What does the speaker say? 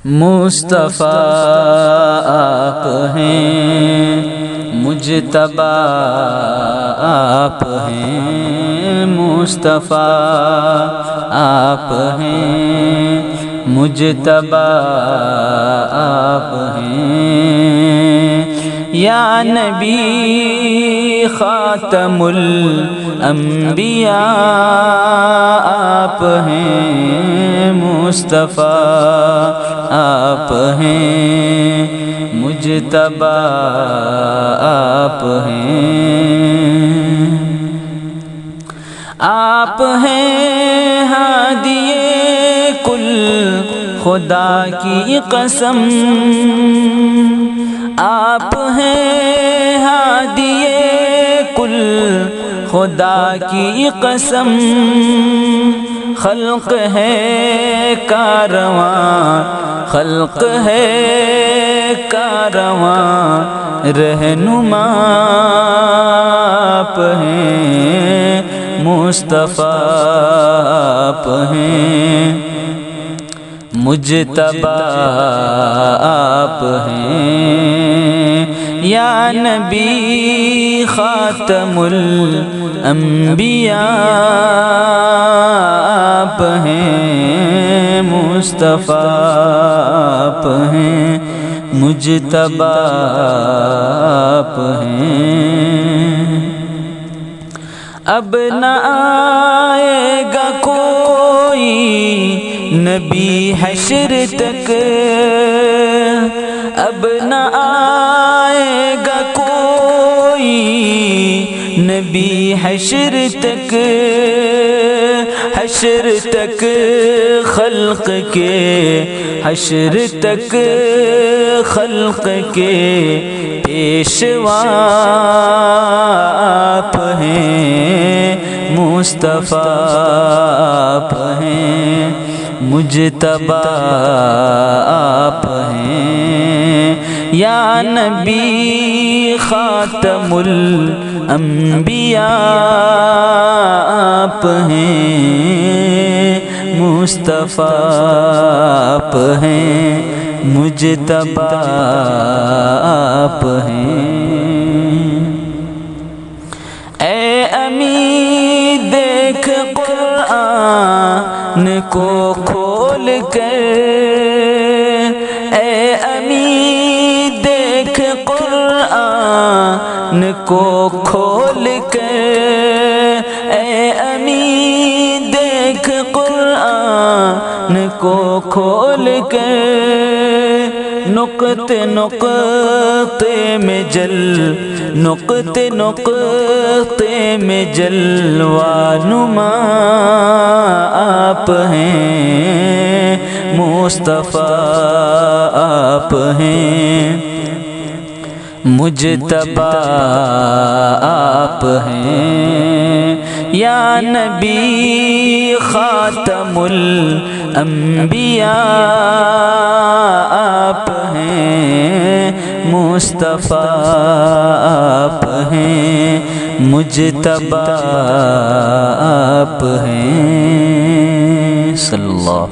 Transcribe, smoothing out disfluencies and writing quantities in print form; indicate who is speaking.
Speaker 1: مصطفیٰ آپ ہیں، مجتبیٰ آپ ہیں، مصطفیٰ آپ ہیں، مجتبیٰ آپ ہیں، یا نبی خاتم الانبیاء آپ ہیں، مصطفیٰ آپ ہیں، مجتبیٰ آپ ہیں، آپ ہیں ہادی کل خدا کی قسم، آپ ہیں ہادی کل خدا کی قسم، خلق ہے کارواں، خلق ہے کارواں، رہنما آپ ہیں، مصطفیٰ آپ ہیں، مجتبیٰ آپ ہیں، یا نبی خاتم الانبیاء آپ ہیں، مصطفیٰ آپ ہیں، مجتبیٰ آپ ہیں، اب نہ آئے گا کوئی نبی حشر تک، اب نہ آئے گا کوئی نبی حشر تک، حشر تک خلق کے، حشر تک خلق کے پیشوا آپ ہیں، مصطفیٰ آپ ہیں، مجتبیٰ آپ ہیں، یا نبی خاتم الانبیاء آپ ہیں، مصطفیٰ آپ ہیں، مجتبیٰ آپ ہیں، اے امی دیکھ قرآن کو کھول کر، اے امی دیکھ قرآن کو کھول کر، اے امی دیکھ قرآن کو کھول کر، نقطے نقطے میں نقطے نقطے میں جلوہ نما آپ ہیں، مصطفیٰ آپ ہیں، مجتبیٰ آپ ہیں، یا نبی خاتم الانبیاء آپ ہیں، مصطفیٰ آپ ہیں، مجتبیٰ آپ ہیں، صلی اللہ